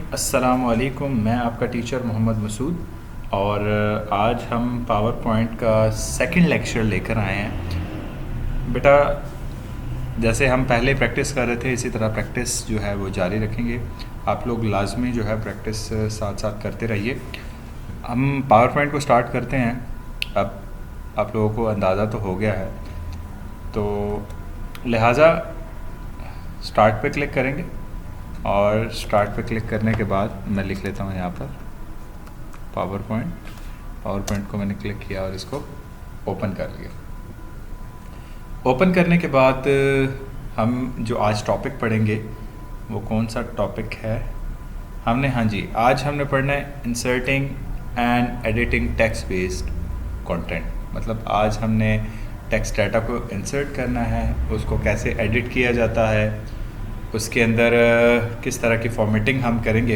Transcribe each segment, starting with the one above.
अस्सलामुअलैकुम, मैं आपका टीचर मोहम्मद मसूद और आज हम पावर पॉइंट का सेकंड लेक्चर लेकर आए हैं। बेटा, जैसे हम पहले प्रैक्टिस कर रहे थे इसी तरह प्रैक्टिस जो है वो जारी रखेंगे। आप लोग लाजमी जो है प्रैक्टिस साथ साथ करते रहिए। हम पावर पॉइंट को स्टार्ट करते हैं। अब आप लोगों को अंदाज़ा तो हो गया है, तो लिहाजा स्टार्ट पे क्लिक करेंगे और स्टार्ट पे क्लिक करने के बाद मैं लिख लेता हूँ यहाँ पर पावर पॉइंट को मैंने क्लिक किया और इसको ओपन कर लिया। ओपन करने के बाद हम जो आज टॉपिक पढ़ेंगे वो कौन सा टॉपिक है? आज हमने पढ़ना है inserting and editing text based content. मतलब आज हमने टेक्स्ट डाटा को इंसर्ट करना है, उसको कैसे एडिट किया जाता है, उसके अंदर किस तरह की फॉर्मेटिंग हम करेंगे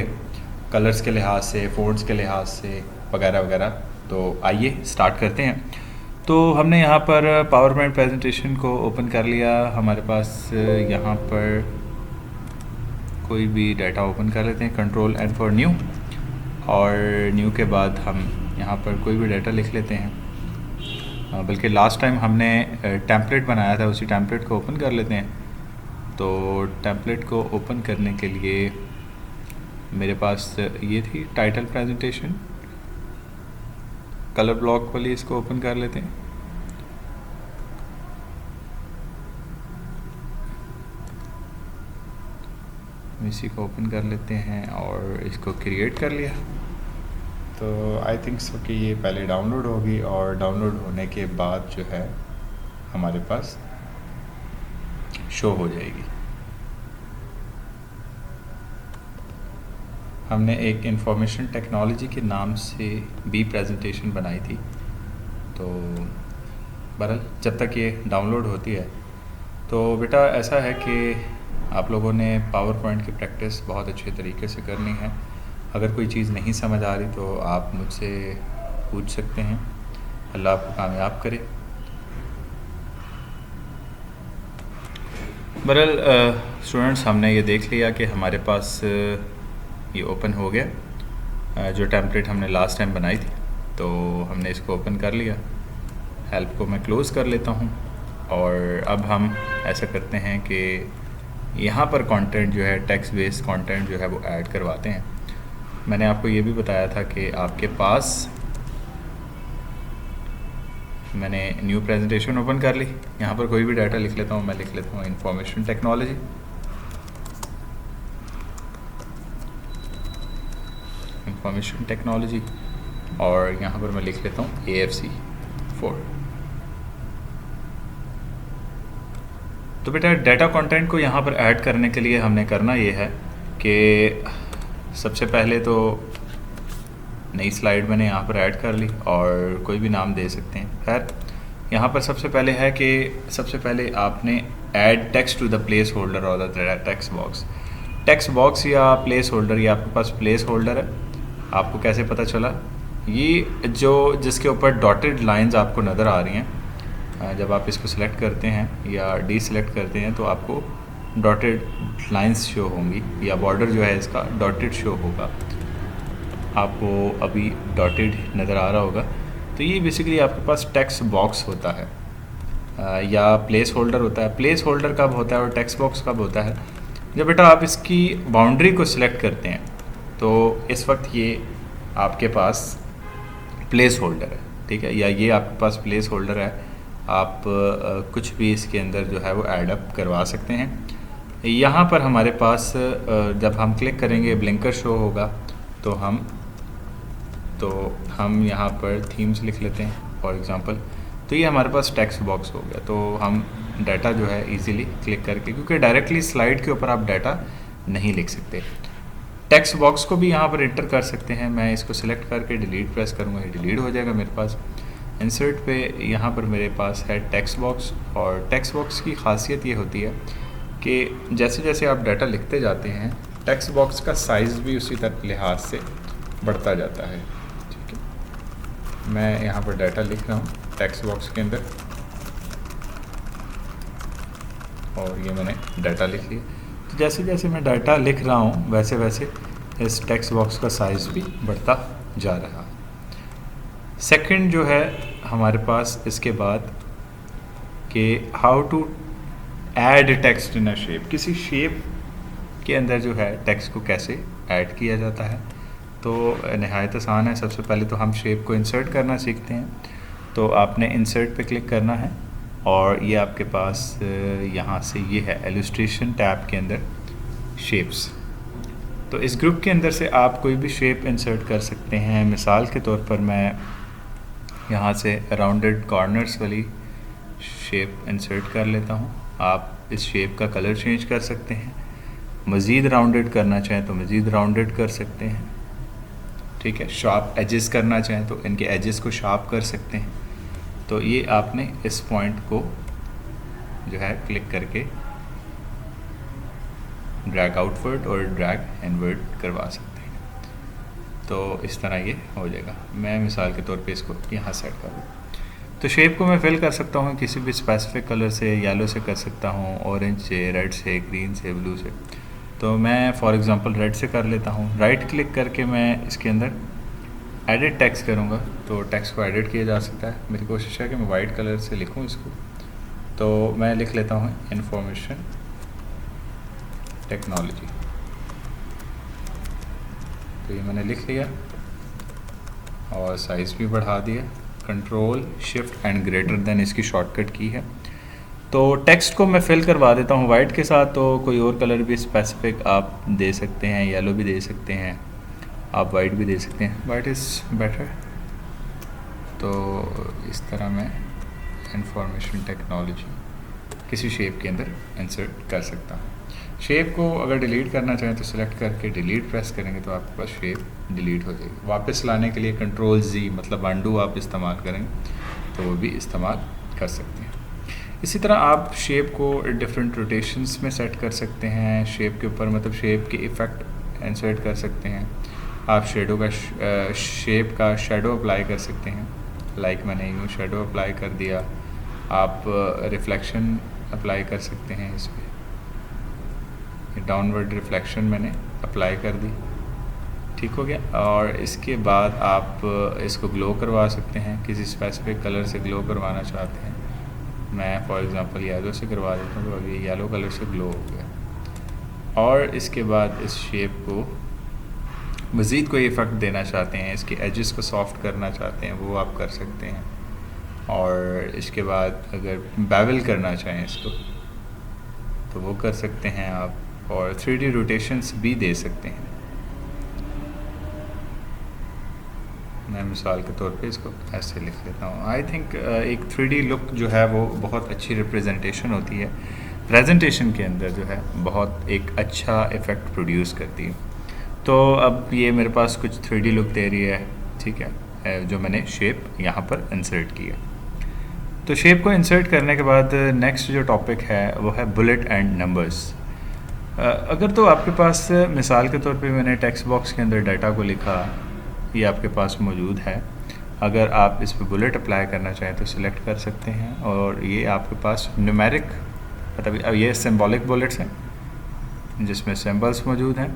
कलर्स के लिहाज से, फ़ॉन्ट्स के लिहाज से वगैरह वगैरह। तो आइए स्टार्ट करते हैं। तो हमने यहाँ पर पावर पॉइंट प्रेजेंटेशन को ओपन कर लिया। हमारे पास यहाँ पर कोई भी डाटा ओपन कर लेते हैं, कंट्रोल एन फॉर न्यू, और न्यू के बाद हम यहाँ पर कोई भी डाटा लिख लेते हैं। बल्कि लास्ट टाइम हमने टेम्पलेट बनाया था, उसी टेम्पलेट को ओपन कर लेते हैं। तो टेम्पलेट को ओपन करने के लिए मेरे पास ये थी टाइटल प्रेजेंटेशन, कलर ब्लॉक वाली, इसको ओपन कर लेते हैं। इसी को ओपन कर लेते हैं और इसको क्रिएट कर लिया। तो आई थिंक सो कि ये पहले डाउनलोड होगी और डाउनलोड होने के बाद जो है हमारे पास शो हो जाएगी। हमने एक इंफॉर्मेशन टेक्नोलॉजी के नाम से भी प्रेजेंटेशन बनाई थी। तो बहरहाल जब तक ये डाउनलोड होती है, तो बेटा ऐसा है कि आप लोगों ने पावर पॉइंट की प्रैक्टिस बहुत अच्छे तरीके से करनी है। अगर कोई चीज़ नहीं समझ आ रही तो आप मुझसे पूछ सकते हैं। अल्लाह आपको कामयाब करे। बहरहाल स्टूडेंट्स, हमने ये देख लिया कि हमारे पास ये ओपन हो गया जो टेम्पलेट हमने लास्ट टाइम बनाई थी। तो हमने इसको ओपन कर लिया। हेल्प को मैं क्लोज़ कर लेता हूँ और अब हम ऐसा करते हैं कि यहाँ पर कंटेंट जो है टेक्स्ट बेस्ड कंटेंट जो है वो ऐड करवाते हैं। मैंने आपको ये भी बताया था कि आपके पास, मैंने न्यू प्रेजेंटेशन ओपन कर ली। यहाँ पर कोई भी डाटा लिख लेता हूँ, मैं लिख लेता हूँ इंफॉर्मेशन टेक्नोलॉजी। और यहाँ पर मैं लिख लेता हूँ AFC 4। तो बेटा डाटा कंटेंट को यहाँ पर ऐड करने के लिए हमने करना ये है कि सबसे पहले तो नई स्लाइड मैंने यहाँ पर ऐड कर ली और कोई भी नाम दे सकते हैं। खैर, यहाँ पर सबसे पहले है कि सबसे पहले आपने add text to the place holder और द टेक्स्ट बॉक्स या प्लेस होल्डर। ये आपके पास प्लेस होल्डर है। आपको कैसे पता चला? ये जो जिसके ऊपर डॉटेड लाइंस आपको नज़र आ रही हैं, जब आप इसको सिलेक्ट करते हैं या डी सिलेक्ट करते हैं तो आपको डॉटेड लाइंस शो होंगी, या बॉर्डर जो है इसका डॉटेड शो होगा। आपको अभी डॉटेड नज़र आ रहा होगा। तो ये बेसिकली आपके पास टेक्स्ट बॉक्स होता है या प्लेस होल्डर होता है। प्लेस होल्डर कब होता है और टेक्स्ट बॉक्स कब होता है? जब बेटा आप इसकी बाउंड्री को सिलेक्ट करते हैं तो इस वक्त ये आपके पास प्लेस होल्डर है, ठीक है, या ये आपके पास प्लेस होल्डर है। आप कुछ भी इसके अंदर जो है वो ऐड अप करवा सकते हैं। यहाँ पर हमारे पास जब हम क्लिक करेंगे ब्लिंकर शो होगा। तो हम यहाँ पर थीम्स लिख लेते हैं फॉर एग्ज़ाम्पल। तो ये हमारे पास टेक्स्ट बॉक्स हो गया। तो हम डाटा जो है इजीली क्लिक करके, क्योंकि डायरेक्टली स्लाइड के ऊपर आप डाटा नहीं लिख सकते, टेक्स्ट बॉक्स को भी यहाँ पर एंटर कर सकते हैं। मैं इसको सिलेक्ट करके डिलीट प्रेस करूँगा, ये डिलीट हो जाएगा मेरे पास। इंसर्ट पे यहाँ पर मेरे पास है टेक्स्ट बॉक्स, और टेक्स्ट बॉक्स की खासियत ये होती है कि जैसे जैसे आप डाटा लिखते जाते हैं टेक्स्ट बॉक्स का साइज़ भी उसी तरह लिहाज से बढ़ता जाता है। ठीक है, मैं यहाँ पर डाटा लिख रहा हूँ टेक्स्ट बॉक्स के अंदर और ये मैंने डाटा लिख लिया। तो जैसे जैसे मैं डाटा लिख रहा हूँ वैसे वैसे इस टेक्स्ट बॉक्स का साइज़ भी बढ़ता जा रहा। सेकंड जो है हमारे पास इसके बाद कि how to add text in a shape, किसी शेप के अंदर जो है टेक्स्ट को कैसे ऐड किया जाता है। तो नहायत आसान है। सबसे पहले तो हम शेप को इंसर्ट करना सीखते हैं। तो आपने इंसर्ट पे क्लिक करना है और ये आपके पास यहाँ से ये है इलस्ट्रेशन टैब के अंदर शेप्स। तो इस ग्रुप के अंदर से आप कोई भी शेप इंसर्ट कर सकते हैं। मिसाल के तौर पर मैं यहाँ से राउंडेड कॉर्नर्स वाली शेप इंसर्ट कर लेता हूँ। आप इस शेप का कलर चेंज कर सकते हैं। मज़ीद राउंडेड करना चाहें तो मज़ीद राउंडेड कर सकते हैं, ठीक है। शार्प एजेस करना चाहें तो इनके एजेस को शार्प कर सकते हैं। तो ये आपने इस पॉइंट को जो है क्लिक करके ड्रैग आउटवर्ड और ड्रैग इनवर्ड करवा सकते हैं। तो इस तरह ये हो जाएगा। मैं मिसाल के तौर पे इसको यहाँ सेट कर दूँ। तो शेप को मैं फिल कर सकता हूँ किसी भी स्पेसिफिक कलर से, येलो से कर सकता हूँ, ऑरेंज से, रेड से, ग्रीन से, ब्लू से। तो मैं फॉर एग्ज़ाम्पल रेड से कर लेता हूँ। राइट क्लिक करके मैं इसके अंदर एडिट टेक्स्ट करूँगा तो टेक्स्ट को एडिट किया जा सकता है। मेरी कोशिश है कि मैं वाइट कलर से लिखूँ इसको। तो मैं लिख लेता हूँ इंफॉर्मेशन टेक्नोलॉजी। तो ये मैंने लिख लिया और साइज़ भी बढ़ा दिया। Control shift and greater than इसकी शॉर्टकट की है। तो टेक्स्ट को मैं फिल करवा देता हूँ वाइट के साथ। तो कोई और कलर भी स्पेसिफिक आप दे सकते हैं, येलो भी दे सकते हैं, आप वाइट भी दे सकते हैं। White is better. तो इस तरह मैं इंफॉर्मेशन टेक्नोलॉजी किसी शेप के अंदर इंसर्ट कर सकता हूँ। शेप को अगर डिलीट करना चाहें तो सिलेक्ट करके डिलीट प्रेस करेंगे तो आपके पास शेप डिलीट हो जाएगी। वापस लाने के लिए कंट्रोल Z मतलब अंडू आप इस्तेमाल करेंगे तो वो भी इस्तेमाल कर सकते हैं। इसी तरह आप शेप को डिफरेंट रोटेशंस में सेट कर सकते हैं। शेप के ऊपर मतलब शेप के इफ़ेक्ट इंसर्ट कर सकते हैं। आप शेडो का शेप का शेडो अप्लाई कर सकते हैं। लाइक मैंने यूँ शेडो अप्लाई कर दिया। आप रिफ्लेक्शन अप्लाई कर सकते हैं। इस पर डाउनवर्ड रिफ्लेक्शन मैंने अप्लाई कर दी, ठीक हो गया। और इसके बाद आप इसको ग्लो करवा सकते हैं। किसी स्पेसिफिक कलर से ग्लो करवाना चाहते हैं, मैं फॉर एग्ज़ाम्पल येलो से करवा देता हूँ। तो अभी येलो कलर से ग्लो हो गया। और इसके बाद इस शेप को मज़ीद कोई इफ़ेक्ट देना चाहते हैं, इसके एजेस को सॉफ्ट करना चाहते हैं, वो आप कर सकते हैं। और इसके बाद अगर बेवल करना चाहें इसको तो वो कर सकते हैं आप। और 3D रोटेशंस भी दे सकते हैं। मैं मिसाल के तौर पे इसको ऐसे लिख लेता हूँ। आई थिंक एक 3D लुक जो है वो बहुत अच्छी रिप्रेजेंटेशन होती है, प्रेजेंटेशन के अंदर जो है बहुत एक अच्छा इफ़ेक्ट प्रोड्यूस करती है। तो अब ये मेरे पास कुछ 3D लुक दे रही है, ठीक है, जो मैंने शेप यहाँ पर इंसर्ट किया। तो शेप को इंसर्ट करने के बाद नेक्स्ट जो टॉपिक है वो है बुलेट एंड नंबर्स। अगर तो आपके पास मिसाल के तौर पे मैंने टेक्स्ट बॉक्स के अंदर डाटा को लिखा, ये आपके पास मौजूद है। अगर आप इस पर बुलेट अप्लाई करना चाहें तो सिलेक्ट कर सकते हैं। और ये आपके पास न्यूमेरिक मतलब ये सिंबॉलिक बुलेट्स हैं जिसमें सिंबल्स मौजूद हैं,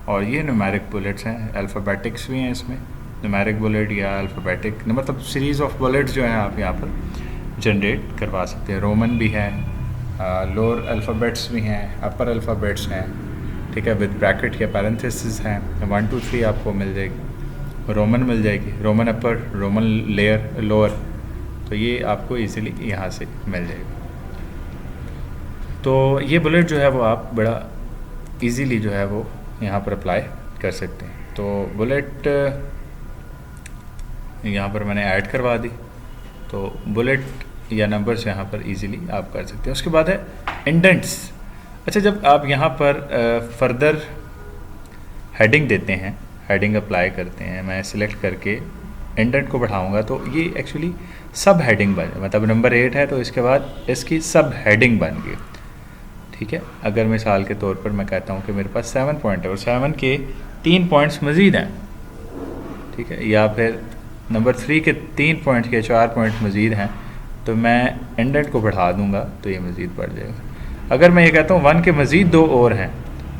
और ये न्यूमेरिक बुलेट्स हैं। अल्फ़ाबेटिक्स भी हैं इसमें, न्यूमेरिक बुलेट या अल्फ़ाबेटिक मतलब सीरीज़ ऑफ बुलेट्स जो हैं आप यहाँ पर जनरेट करवा सकते हैं। रोमन भी है, लोअर अल्फ़ाबेट्स भी हैं, अपर अल्फ़ाबेट्स हैं, ठीक है, विद ब्रैकेट या पैरेंथेसिस हैं। 1 2 3 आपको मिल जाएगी। रोमन मिल जाएगी, रोमन अपर, रोमन लेयर, लोअर। तो ये आपको इजीली यहाँ से मिल जाएगा। तो ये बुलेट जो है वो आप बड़ा इजीली जो है वो यहाँ पर अप्लाई कर सकते हैं। तो बुलेट यहाँ पर मैंने ऐड करवा दी। तो बुलेट या नंबर्स यहाँ पर इजीली आप कर सकते हैं। उसके बाद है इंडेंट्स। अच्छा, जब आप यहाँ पर फर्दर हेडिंग देते हैं, हेडिंग अप्लाई करते हैं, मैं सिलेक्ट करके इंडेंट को बढ़ाऊँगा तो ये एक्चुअली सब हेडिंग बन, मतलब नंबर 8 है तो इसके बाद इसकी सब हेडिंग बन गई, ठीक है। अगर मिसाल के तौर पर मैं कहता हूँ कि मेरे पास 7 पॉइंट है और 7 के 3 पॉइंट्स मज़ीद हैं, ठीक है, या फिर नंबर 3 के 3 पॉइंट के 4 पॉइंट मज़ीद हैं, तो मैं इंडेंट को बढ़ा दूंगा तो ये मज़ीद बढ़ जाएगा। अगर मैं ये कहता हूँ 1 के मज़ीद 2 और हैं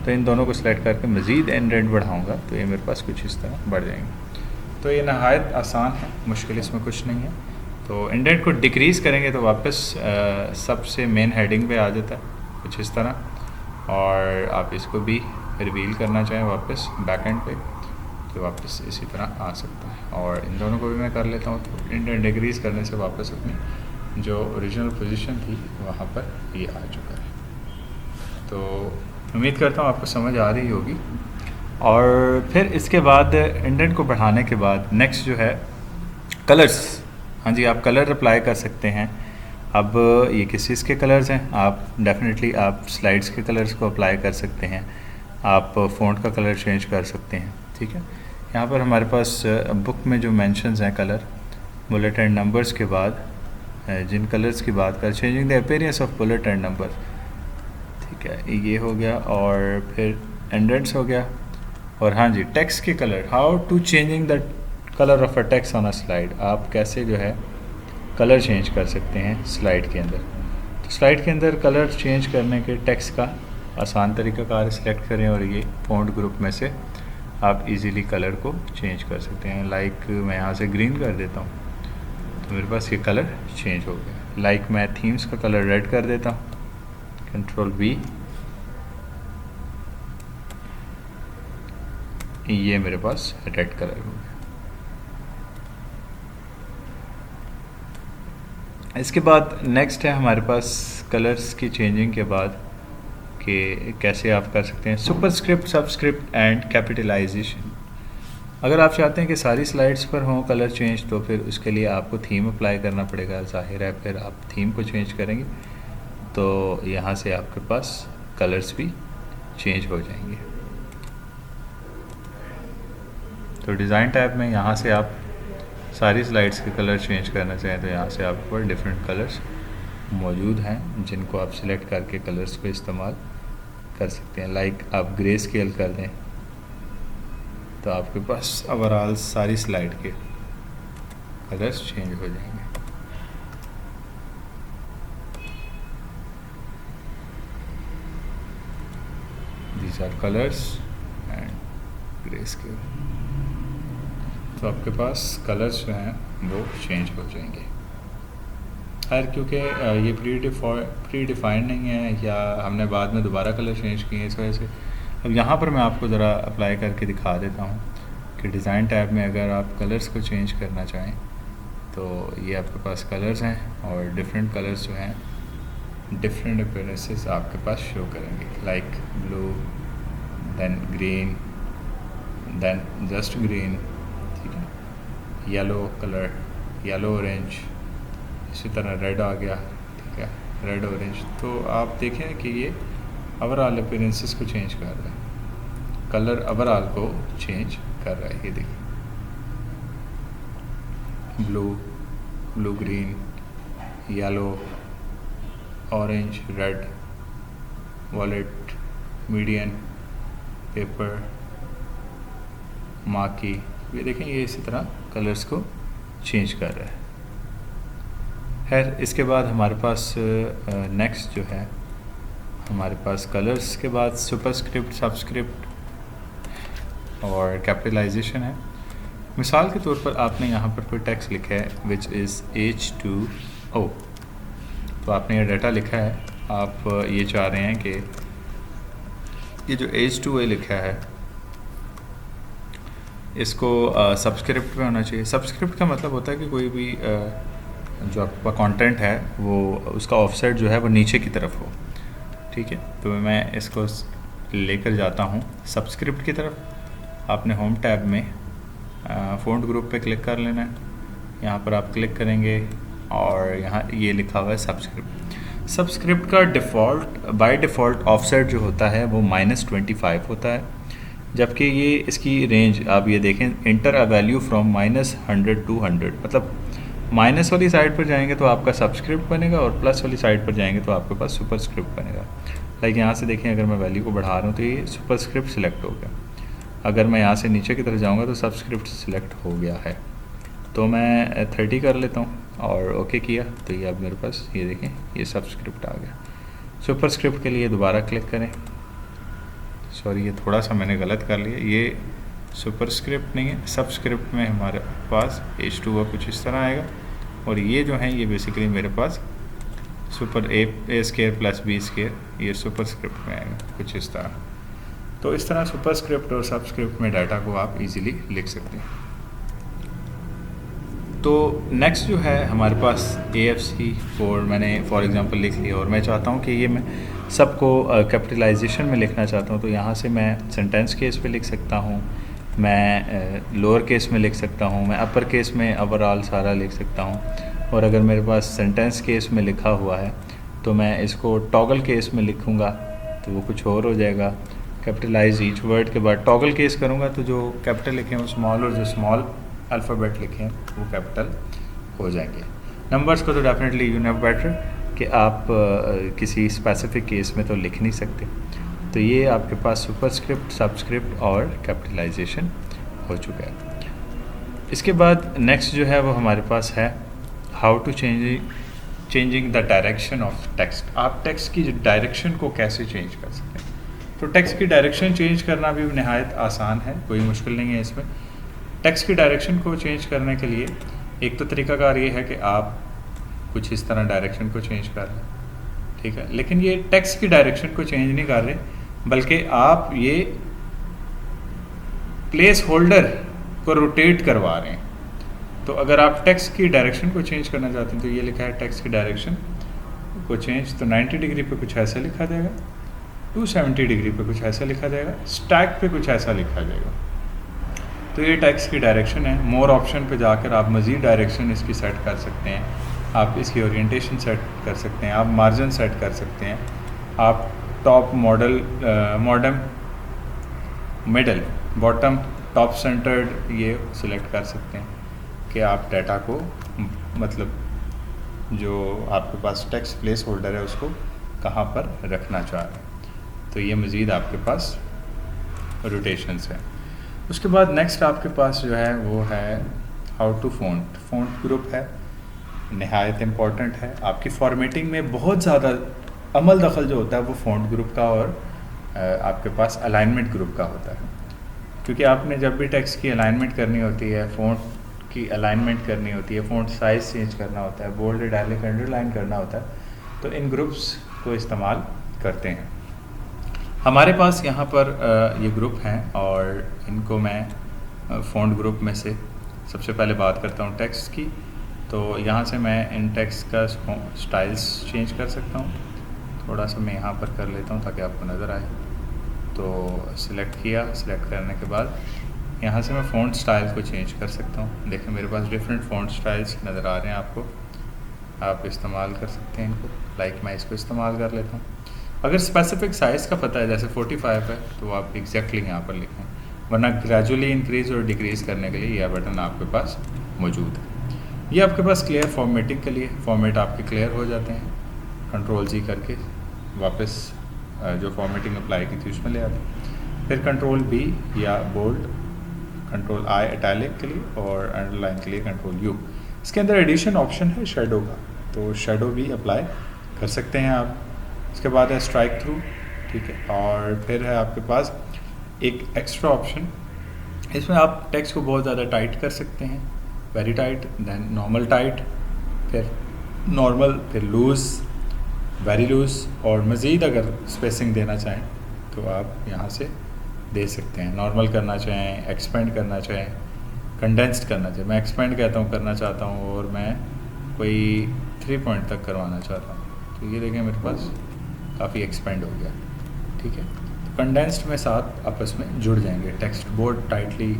तो इन दोनों को सिलेक्ट करके मज़ीद इंडेंट बढ़ाऊँगा तो ये मेरे पास कुछ इस तरह बढ़ जाएंगे। तो ये नहायत आसान है, मुश्किल इसमें कुछ नहीं है। तो इंडेंट को डिक्रीज़ करेंगे तो वापस सबसे मेन हेडिंग पे आ जाता है कुछ इस तरह। और आप इसको भी रिवील करना चाहें वापस बैक एंड पे तो वापस इसी तरह आ सकता है। और इन दोनों को भी मैं कर लेता हूँ। तो इंडेंट डिक्रीज़ करने से वापस अपनी जो ओरिजिनल पोजीशन थी वहाँ पर ये आ चुका है। तो उम्मीद करता हूँ आपको समझ आ रही होगी। और फिर इसके बाद इंडेंट को बढ़ाने के बाद नेक्स्ट जो है कलर्स। हाँ जी, आप कलर अप्लाई कर सकते हैं। अब ये किस चीज़ के कलर्स हैं, आप डेफिनेटली आप स्लाइड्स के कलर्स को अप्लाई कर सकते हैं, आप फ़ॉन्ट का कलर चेंज कर सकते हैं। ठीक है, यहाँ पर हमारे पास बुक में जो मेंशंस हैं कलर बुलेट एंड नंबर्स के बाद जिन कलर्स की बात कर, changing the appearance of bullet and number, ठीक है, ये हो गया। और फिर इंडेंट्स हो गया। और हाँ जी, टेक्स्ट के colour, how to changing the colour of a text on a slide, आप कैसे जो है कलर चेंज कर सकते हैं स्लाइड के अंदर। तो स्लाइड के अंदर कलर चेंज करने के टेक्स्ट का आसान तरीक़ाकार सेलेक्ट करें और ये फ़ॉन्ट ग्रुप में से आप इजीली कलर को चेंज कर सकते हैं। लाइक मैं यहाँ से ग्रीन कर देता हूँ तो मेरे पास ये कलर चेंज हो गया। लाइक मैं थीम्स का कलर रेड कर देता हूँ, Ctrl+V, ये मेरे पास रेड कलर हो गया। इसके बाद नेक्स्ट है हमारे पास कलर्स की चेंजिंग के बाद कि कैसे आप कर सकते हैं सुपरस्क्रिप्ट, सबस्क्रिप्ट एंड कैपिटलाइजेशन। अगर आप चाहते हैं कि सारी स्लाइड्स पर हों कलर चेंज तो फिर उसके लिए आपको थीम अप्लाई करना पड़ेगा, जाहिर है। फिर आप थीम को चेंज करेंगे तो यहाँ से आपके पास कलर्स भी चेंज हो जाएंगे। तो डिज़ाइन टैब में यहाँ से आप सारी स्लाइड्स के कलर चेंज करना चाहें तो यहाँ से आपके पास डिफरेंट कलर्स मौजूद हैं जिनको आप सिलेक्ट करके कलर्स को इस्तेमाल कर सकते हैं। लाइक आप ग्रे स्केल कर दें तो आपके पास ओवरऑल सारी स्लाइड के कलर्स चेंज हो जाएंगे। These are colours and grey scale. तो आपके पास कलर्स जो हैं वो चेंज हो जाएंगे। खैर क्योंकि ये प्री डिफाइंड नहीं है या हमने बाद में दोबारा कलर चेंज किए, इस वजह से अब यहाँ पर मैं आपको ज़रा अप्लाई करके दिखा देता हूँ कि डिज़ाइन टैब में अगर आप कलर्स को चेंज करना चाहें तो ये आपके पास कलर्स हैं और डिफरेंट कलर्स जो हैं डिफरेंट अपीयरेंसेस आपके पास शो करेंगे। Like blue, then green, then just green, ठीक है, येलो कलर, येलो ऑरेंज, इसी तरह रेड आ गया, ठीक है, रेड ऑरेंज। तो आप देखें कि ये ओवरऑल अपीयरेंसेस को चेंज कर रहा है, कलर ओवरऑल को चेंज कर रहा है। ये देखिए blue, blue green, yellow, orange, red, wallet, median, paper, marquee, ये देखें ये इसी तरह कलर्स को चेंज कर रहा है। खैर इसके बाद हमारे पास नेक्स्ट जो है हमारे पास कलर्स के बाद सुपरस्क्रिप्ट, सबस्क्रिप्ट और कैपिटलाइजेशन है। मिसाल के तौर पर आपने यहाँ पर कोई टेक्स्ट लिखा है विच इज़ H2O, तो आपने ये डाटा लिखा है, आप ये चाह रहे हैं कि ये जो H2O लिखा है इसको सबस्क्रिप्ट में होना चाहिए। सबस्क्रिप्ट का मतलब होता है कि कोई भी जो आपका कंटेंट है वो उसका ऑफसेट जो है वो नीचे की तरफ हो, ठीक है। तो मैं इसको लेकर जाता हूँ सबस्क्रिप्ट की तरफ। आपने होम टैब में फ़ॉन्ट ग्रुप पे क्लिक कर लेना है, यहाँ पर आप क्लिक करेंगे और यहाँ ये लिखा हुआ है सबस्क्रिप्ट। सबस्क्रिप्ट का बाय डिफ़ॉल्ट ऑफसेट जो होता है वो -25 होता है, जबकि ये इसकी रेंज आप ये देखें, inter a value from -100 to 100, मतलब माइनस वाली साइड पर जाएंगे तो आपका सबस्क्रिप्ट बनेगा और प्लस वाली साइड पर जाएंगे तो आपके पास सुपरस्क्रिप्ट बनेगा। लाइक यहाँ से देखें, अगर मैं वैल्यू को बढ़ा रहा हूँ तो ये सुपरस्क्रिप्ट सिलेक्ट हो गया। अगर मैं यहाँ से नीचे की तरफ जाऊँगा तो सबस्क्रिप्ट सिलेक्ट हो गया है। तो मैं 30 कर लेता हूँ और ओके किया तो ये अब मेरे पास ये देखें ये सबस्क्रिप्ट आ गया। सुपरस्क्रिप्ट के लिए दोबारा क्लिक करें सॉरी ये थोड़ा सा मैंने गलत कर लिया, ये सुपरस्क्रिप्ट नहीं है, सबस्क्रिप्ट में हमारे पास H2 कुछ इस तरह आएगा, और ये जो है ये बेसिकली मेरे पास सुपर ए स्केयर प्लस बी स्केयर ये सुपरस्क्रिप्ट में आएगा कुछ इस तरह। तो इस तरह सुपरस्क्रिप्ट और सबस्क्रिप्ट में डाटा को आप इजीली लिख सकते हैं। तो नेक्स्ट जो है हमारे पास AFC कोड मैंने फॉर एग्जांपल लिख लिया, और मैं चाहता हूँ कि ये मैं सबको कैपिटलाइजेशन में लिखना चाहता हूँ, तो यहाँ से मैं सेंटेंस केस पे लिख सकता हूँ, मैं लोअर केस में लिख सकता हूँ, मैं अपर केस में ओवरऑल सारा लिख सकता हूँ, और अगर मेरे पास सेंटेंस केस में लिखा हुआ है तो मैं इसको टॉगल केस में लिखूँगा तो वो कुछ और हो जाएगा। कैपिटलाइज ईच वर्ड के बाद टॉगल केस करूँगा तो जो कैपिटल लिखे हैं वो स्मॉल, और जो स्मॉल अल्फ़ाबेट लिखे हैं वो कैपिटल हो जाएंगे। नंबर्स को तो डेफिनेटली यू नो बेटर कि आप किसी स्पेसिफिक केस में तो लिख नहीं सकते। तो ये आपके पास सुपरस्क्रिप्ट, सबस्क्रिप्ट और कैपिटलाइजेशन हो चुका है। इसके बाद नेक्स्ट जो है वो हमारे पास है how to changing the direction of text. आप टेक्स्ट की डायरेक्शन को कैसे चेंज कर सकते हैं। तो टेक्स्ट की डायरेक्शन चेंज करना भी नहायत आसान है, कोई मुश्किल नहीं है इसमें। टेक्स्ट की डायरेक्शन को चेंज करने के लिए एक तो तरीकाकार ये है कि आप कुछ इस तरह डायरेक्शन को चेंज कर लें, ठीक है, लेकिन ये टेक्स्ट की डायरेक्शन को चेंज नहीं कर रहे, बल्कि आप ये प्लेस होल्डर को रोटेट करवा रहे हैं। तो अगर आप टेक्स्ट की डायरेक्शन को चेंज करना चाहते हैं तो ये लिखा है टेक्स्ट की डायरेक्शन को चेंज, तो 90 डिग्री पे कुछ ऐसा लिखा जाएगा, 270 डिग्री पे कुछ ऐसा लिखा जाएगा, स्टैक पे कुछ ऐसा लिखा जाएगा। तो ये टेक्स्ट की डायरेक्शन है। मोर ऑप्शन पे जाकर आप मज़ीद डायरेक्शन इसकी सेट कर सकते हैं, आप इसकी ओरिएंटेशन सेट कर सकते हैं, आप मार्जिन सेट कर सकते हैं, आप top modem middle bottom top centred ये सिलेक्ट कर सकते हैं कि आप डाटा को मतलब जो आपके पास टेक्स्ट प्लेस होल्डर है उसको कहाँ पर रखना चाह रहे हैं। तो ये मज़ीद आपके पास रोटेशंस है। उसके बाद नेक्स्ट आपके पास जो है वो है हाउ टू फ़ॉन्ट ग्रुप है, नहायत इम्पॉर्टेंट है। आपकी फॉर्मेटिंग में बहुत ज़्यादा अमल दखल जो होता है वो फ़ॉन्ट ग्रुप का और आपके पास अलाइनमेंट ग्रुप का होता है, क्योंकि आपने जब भी टेक्स्ट की अलाइनमेंट करनी होती है, फ़ॉन्ट की अलाइनमेंट करनी होती है, फ़ॉन्ट साइज़ चेंज करना होता है, बोल्ड इटैलिक अंडरलाइन करना होता है, तो इन ग्रुप्स को इस्तेमाल करते हैं। हमारे पास यहाँ पर ये ग्रुप हैं और इनको मैं फ़ॉन्ट ग्रुप में से सबसे पहले बात करता हूँ टेक्स्ट की। तो यहाँ से मैं इन टेक्स्ट का स्टाइल्स चेंज कर सकता हूँ। थोड़ा सा मैं यहाँ पर कर लेता हूँ ताकि आपको नज़र आए। तो सिलेक्ट किया, सिलेक्ट करने के बाद यहाँ से मैं फ़ॉन्ट स्टाइल को चेंज कर सकता हूँ। देखिए मेरे पास डिफरेंट फ़ॉन्ट स्टाइल्स नज़र आ रहे हैं आपको, आप इस्तेमाल कर सकते हैं इनको। लाइक मैं इसको इस्तेमाल कर लेता हूँ। अगर स्पेसिफिक साइज़ का पता है जैसे 45 है तो आप एग्जैक्टली यहाँ पर लिखें, वरना ग्रेजुअली इंक्रीज़ और डिक्रीज़ करने के लिए यह बटन आपके पास मौजूद है। ये आपके पास क्लियर फॉर्मेटिंग के लिए, फॉर्मेट आपके क्लियर हो जाते हैं, Ctrl+G करके वापस जो फॉर्मेटिंग अप्लाई की थी उसमें ले आते हैं। फिर Ctrl+B या बोल्ड, Ctrl+I इटैलिक के लिए और अंडरलाइन के लिए Ctrl+U। इसके अंदर एडिशन ऑप्शन है शेडो का, तो शेडो भी अप्लाई कर सकते हैं आप। इसके बाद है स्ट्राइक थ्रू, ठीक है, और फिर है आपके पास एक एक्स्ट्रा ऑप्शन, इसमें आप टेक्स्ट को बहुत ज़्यादा टाइट कर सकते हैं, very tight, then normal tight, फिर नॉर्मल, फिर लूज़, वेरी लूज़, और मज़ीद अगर स्पेसिंग देना चाहें तो आप यहाँ से दे सकते हैं। नॉर्मल करना चाहें, एक्सपेंड करना चाहें, कंडेंस्ड करना चाहें। मैं एक्सपेंड कहता हूँ, करना चाहता हूँ, और मैं कोई 3 पॉइंट तक करवाना चाहता हूँ। तो ये देखें मेरे पास काफ़ी एक्सपेंड हो गया, ठीक है। तो कंडेंस्ड में साथ आपस में जुड़ जाएंगे, टेक्स्ट बहुत टाइटली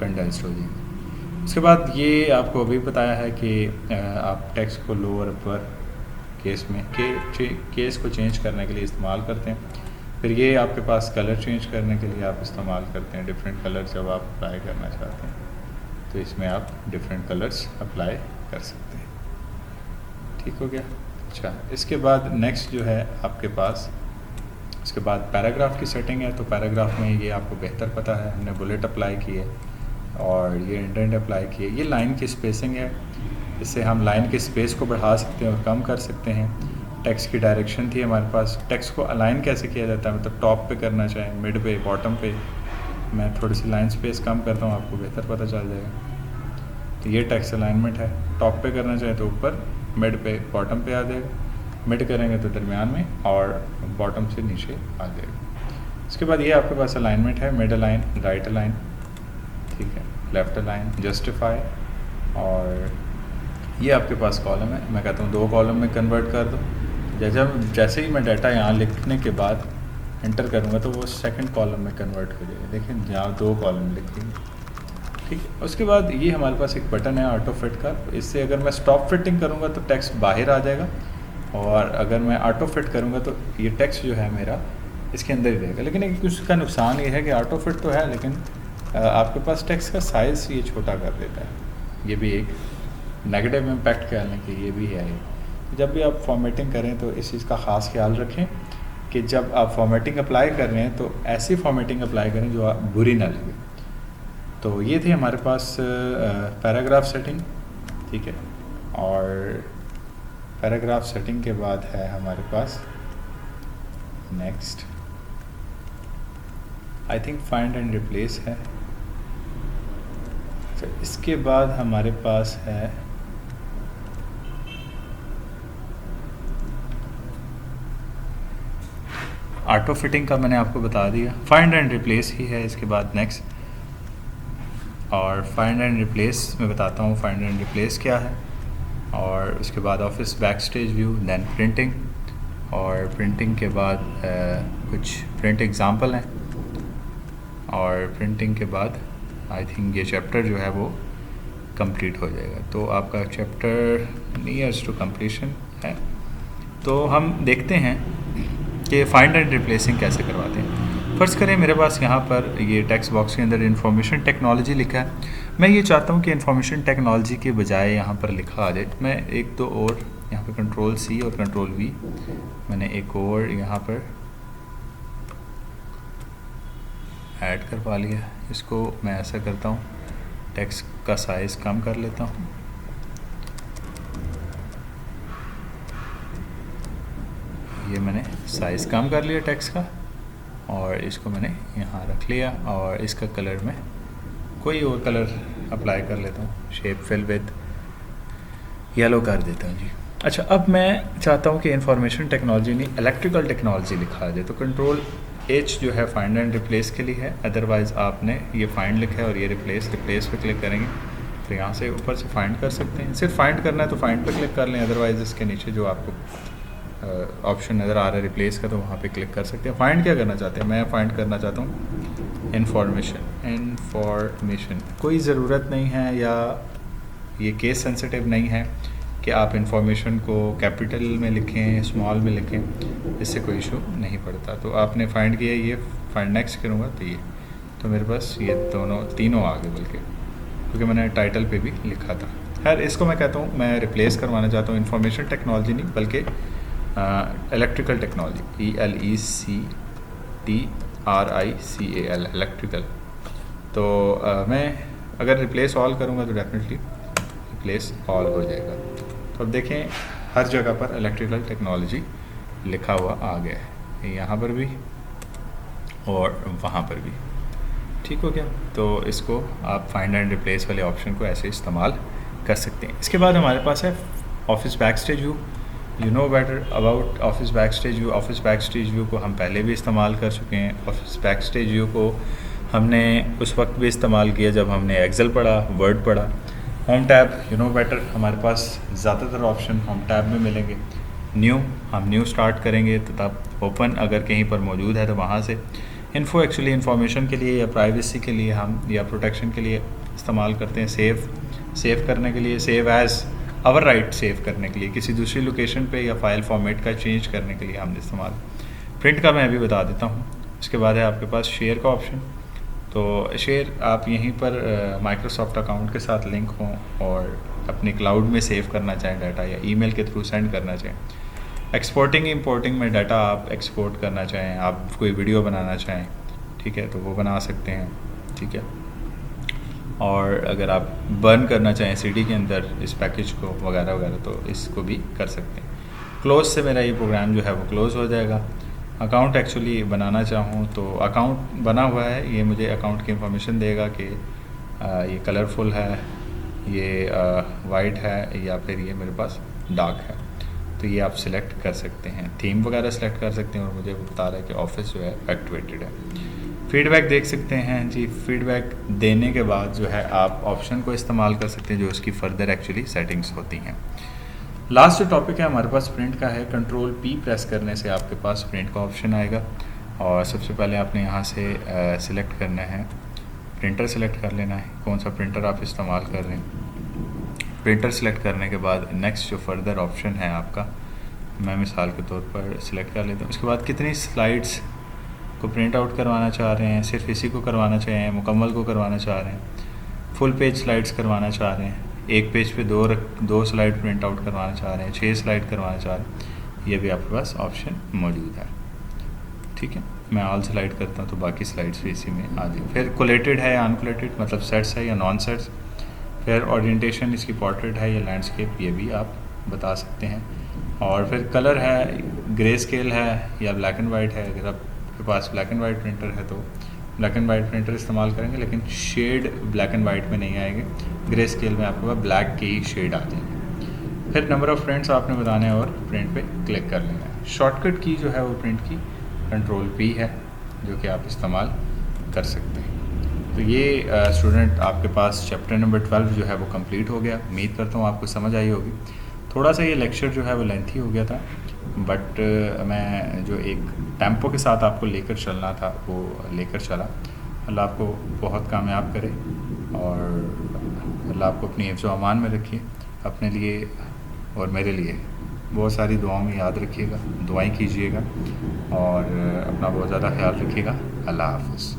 कंडेंस्ड हो जाएंगे। उसके बाद ये आपको अभी बताया है कि आप टेक्स्ट को लोअर अपर केस में केस को चेंज करने के लिए इस्तेमाल करते हैं। फिर ये आपके पास कलर चेंज करने के लिए आप इस्तेमाल करते हैं। डिफरेंट कलर जब आप अप्लाई करना चाहते हैं तो इसमें आप डिफरेंट कलर्स अप्लाई कर सकते हैं, ठीक हो गया। अच्छा, इसके बाद नेक्स्ट जो है आपके पास, इसके बाद पैराग्राफ की सेटिंग है। तो पैराग्राफ में ये आपको बेहतर पता है, हमने बुलेट अप्लाई की है और ये इंडेंट अप्लाई की है। ये लाइन की स्पेसिंग है, इससे हम लाइन के स्पेस को बढ़ा सकते हैं और कम कर सकते हैं। टेक्स्ट की डायरेक्शन थी हमारे पास। टेक्स्ट को अलाइन कैसे किया जाता है, मतलब टॉप पे करना चाहें, मिड पे, बॉटम पे। मैं थोड़ी सी लाइन स्पेस कम करता हूँ, आपको बेहतर पता चल जाएगा। तो ये टेक्स्ट अलाइनमेंट है। टॉप पे करना चाहें तो ऊपर, मिड पे, बॉटम पे आ जाएगा। मिड करेंगे तो दरमियान में, और बॉटम से नीचे आ जाएगा। इसके बाद ये आपके पास अलाइनमेंट है, मिड अलाइन, राइट अलाइन, ठीक है, लेफ़्ट अलाइन, जस्टिफाई, और ये आपके पास कॉलम है। मैं कहता हूँ 2 कॉलम में कन्वर्ट कर दो। जैसे ही मैं डाटा यहाँ लिखने के बाद एंटर करूँगा तो वो सेकंड कॉलम में कन्वर्ट हो जाएगा। देखिए यहाँ 2 कॉलम लिखेंगे, ठीक है। उसके बाद ये हमारे पास एक बटन है ऑटो फिट का। इससे अगर मैं स्टॉप फिटिंग करूँगा तो टेक्स्ट बाहर आ जाएगा, और अगर मैं ऑटो फिट करूँगा तो ये टेक्स्ट जो है मेरा इसके अंदर ही रहेगा। लेकिन एक उसका नुकसान ये है कि ऑटो फिट तो है, लेकिन आपके पास टेक्स्ट का साइज़ ये छोटा कर देता है। ये भी एक नेगेटिव इम्पैक्ट कहने की ये भी है। जब भी आप फॉर्मेटिंग करें तो इस चीज़ का ख़ास ख्याल रखें कि जब आप फॉर्मेटिंग अप्लाई कर रहे हैं तो ऐसी फॉर्मेटिंग अप्लाई करें जो आप बुरी ना लगे। तो ये थी हमारे पास पैराग्राफ सेटिंग, ठीक है। और पैराग्राफ सेटिंग के बाद है हमारे पास next, I think find and replace है। तो इसके बाद हमारे पास है ऑटो फिटिंग का, मैंने आपको बता दिया। फाइंड एंड रिप्लेस ही है इसके बाद नेक्स्ट। और फाइंड एंड रिप्लेस मैं बताता हूँ फाइंड एंड रिप्लेस क्या है। और उसके बाद office backstage view, then printing, और प्रिंटिंग के बाद कुछ प्रिंट एग्जांपल हैं, और प्रिंटिंग के बाद आई थिंक ये चैप्टर जो है वो कंप्लीट हो जाएगा। तो आपका चैप्टर नियर्स टू कंप्लीशन है। तो हम देखते हैं कि फाइंड एंड रिप्लेसिंग कैसे करवाते हैं। फ़र्ज़ करें मेरे पास यहाँ पर ये टेक्स्ट बॉक्स के अंदर इंफॉर्मेशन टेक्नोलॉजी लिखा है। मैं ये चाहता हूँ कि इंफॉर्मेशन टेक्नोलॉजी के बजाय यहाँ पर लिखा आ जाए। मैं एक दो और यहाँ पर Ctrl+C और Ctrl+V, मैंने एक और यहाँ पर ऐड करवा लिया। इसको मैं ऐसा करता हूँ, टेक्स्ट का साइज़ कम कर लेता हूँ, ये मैंने साइज़ कम कर लिया टेक्स्ट का, और इसको मैंने यहाँ रख लिया। और इसका कलर में कोई और कलर अप्लाई कर लेता हूँ, शेप फिल विद येलो कर देता हूँ जी। अच्छा, अब मैं चाहता हूँ कि इंफॉर्मेशन टेक्नोलॉजी नहीं इलेक्ट्रिकल टेक्नोलॉजी लिखा जाए। तो Ctrl+H जो है फाइंड एंड रिप्लेस के लिए है। अदरवाइज़ आपने ये फाइंड लिखा है और ये रिप्लेस पे क्लिक करेंगे तो यहाँ से ऊपर से फाइंड कर सकते हैं। सिर्फ फाइंड करना है तो फाइंड पे क्लिक कर लें, अदरवाइज़ इसके नीचे जो आपको ऑप्शन नज़र आ रहा है रिप्लेस का, तो वहाँ पे क्लिक कर सकते हैं। फाइंड क्या करना चाहते हैं? मैं फाइंड करना चाहता हूँ इन्फॉर्मेशन। कोई ज़रूरत नहीं है या ये केस सेंसिटिव नहीं है कि आप इन्फॉर्मेशन को कैपिटल में लिखें, स्मॉल में लिखें, इससे कोई इशू नहीं पड़ता। तो आपने फाइंड किया, ये फाइंड नेक्स्ट करूँगा तो ये, तो मेरे पास ये तीनों आ गए, बल्कि क्योंकि मैंने टाइटल पे भी लिखा था। खैर, इसको मैं कहता हूँ मैं रिप्लेस करवाना चाहता हूँ इन्फॉर्मेशन टेक्नोलॉजी नहीं बल्कि इलेक्ट्रिकल टेक्नोलॉजी, ELECTRICAL, इलेक्ट्रिकल। तो मैं अगर रिप्लेस ऑल करूँगा तो डेफिनेटली रिप्लेस ऑल हो जाएगा। तो अब देखें हर जगह पर इलेक्ट्रिकल टेक्नोलॉजी लिखा हुआ आ गया है, यहाँ पर भी और वहाँ पर भी। ठीक हो गया। तो इसको आप फाइंड एंड रिप्लेस वाले ऑप्शन को ऐसे इस्तेमाल कर सकते हैं। इसके बाद हमारे पास है office backstage view. You know better about office backstage view. Office backstage view को हम पहले भी इस्तेमाल कर चुके हैं। ऑफिस बैकस्टेज व्यू को हमने उस वक्त भी इस्तेमाल किया जब हमने एक्सेल पढ़ा, वर्ड पढ़ा। Home tab, you know better, हमारे पास ज़्यादातर ऑप्शन होम टैब में मिलेंगे। न्यू, हम न्यू स्टार्ट करेंगे तो तब ओपन अगर कहीं पर मौजूद है तो वहाँ से। इन्फो एक्चुअली इन्फॉर्मेशन के लिए या प्राइवेसी के लिए हम या प्रोटेक्शन के लिए इस्तेमाल करते हैं। सेव करने के लिए, सेव एज़ आवर राइट सेव करने के लिए, किसी दूसरी लोकेशन पे या फाइल फॉर्मेट का चेंज करने के लिए हमने इस्तेमाल। प्रिंट का मैं अभी बता देता हूँ। इसके बाद है आपके पास शेयर का ऑप्शन। तो शेयर आप यहीं पर माइक्रोसॉफ्ट अकाउंट के साथ लिंक हों और अपने क्लाउड में सेव करना चाहें डाटा, या ईमेल के थ्रू सेंड करना चाहें। एक्सपोर्टिंग इंपोर्टिंग में डाटा आप एक्सपोर्ट करना चाहें, आप कोई वीडियो बनाना चाहें, ठीक है, तो वो बना सकते हैं, ठीक है। और अगर आप बर्न करना चाहें सीडी के अंदर इस पैकेज को वगैरह वगैरह तो इसको भी कर सकते हैं। क्लोज से मेरा ये प्रोग्राम जो है वो क्लोज़ हो जाएगा। अकाउंट एक्चुअली बनाना चाहूँ तो अकाउंट बना हुआ है, ये मुझे अकाउंट की इंफॉर्मेशन देगा कि ये कलरफुल है, ये वाइट है, या फिर ये मेरे पास डार्क है। तो ये आप सिलेक्ट कर सकते हैं, थीम वगैरह सेलेक्ट कर सकते हैं, और मुझे बता रहा है कि ऑफिस जो है एक्टिवेटेड है। फीडबैक देख सकते हैं जी। फीडबैक देने के बाद जो है आप ऑप्शन को इस्तेमाल कर सकते हैं जो उसकी फर्दर एक्चुअली सेटिंग्स होती हैं। लास्ट जो टॉपिक है हमारे पास प्रिंट का है। कंट्रोल पी प्रेस करने से आपके पास प्रिंट का ऑप्शन आएगा, और सबसे पहले आपने यहाँ से सिलेक्ट करना है, प्रिंटर सेलेक्ट कर लेना है, कौन सा प्रिंटर आप इस्तेमाल कर रहे हैं। प्रिंटर सेलेक्ट करने के बाद नेक्स्ट जो फर्दर ऑप्शन है आपका, मैं मिसाल के तौर पर सिलेक्ट कर लेता हूँ। उसके बाद कितनी स्लाइड्स को प्रिंट आउट करवाना चाह रहे हैं, सिर्फ इसी को करवाना चाह रहे हैं, मुकम्मल को करवाना चाह रहे हैं, फुल पेज स्लाइड्स करवाना चाह रहे हैं, एक पेज पे दो स्लाइड प्रिंट आउट करवाना चाह रहे हैं, 6 स्लाइड करवाना चाह रहे हैं, ये भी आपके पास ऑप्शन मौजूद है। ठीक है, मैं ऑल स्लाइड करता हूँ तो बाकी स्लाइड्स भी इसी में आ जाए। फिर कोलेटेड है या अनकोलेटेड, मतलब सेट्स है या नॉन सेट्स। फिर ओरिएंटेशन इसकी पोर्ट्रेट है या लैंडस्केप, ये भी आप बता सकते हैं। और फिर कलर है, ग्रे स्केल है या ब्लैक एंड वाइट है। अगर आपके पास ब्लैक एंड वाइट प्रिंटर है तो ब्लैक एंड वाइट प्रिंटर इस्तेमाल करेंगे, लेकिन शेड ब्लैक एंड वाइट में नहीं आएंगे, ग्रे स्केल में आपके पास ब्लैक के ही शेड आ जाएंगे। फिर नंबर ऑफ़ प्रिंट्स आपने बताने और प्रिंट पे क्लिक कर लेना है। शॉर्टकट की जो है वो प्रिंट की कंट्रोल पी है, जो कि आप इस्तेमाल कर सकते हैं। तो ये स्टूडेंट आपके पास चैप्टर नंबर 12 जो है वो कंप्लीट हो गया। उम्मीद करता हूँ आपको समझ आई होगी। थोड़ा सा ये लेक्चर जो है वो लेंथी हो गया था, बट मैं जो एक टेम्पो के साथ आपको लेकर चलना था वो लेकर चला। अल्लाह आपको बहुत कामयाब करे, और अल्लाह आपको अपनी हिफ्ज़ व अमान में रखिए। अपने लिए और मेरे लिए बहुत सारी दुआओं में याद रखिएगा, दुआएं कीजिएगा, और अपना बहुत ज़्यादा ख्याल रखिएगा। अल्लाह हाफ़िज़।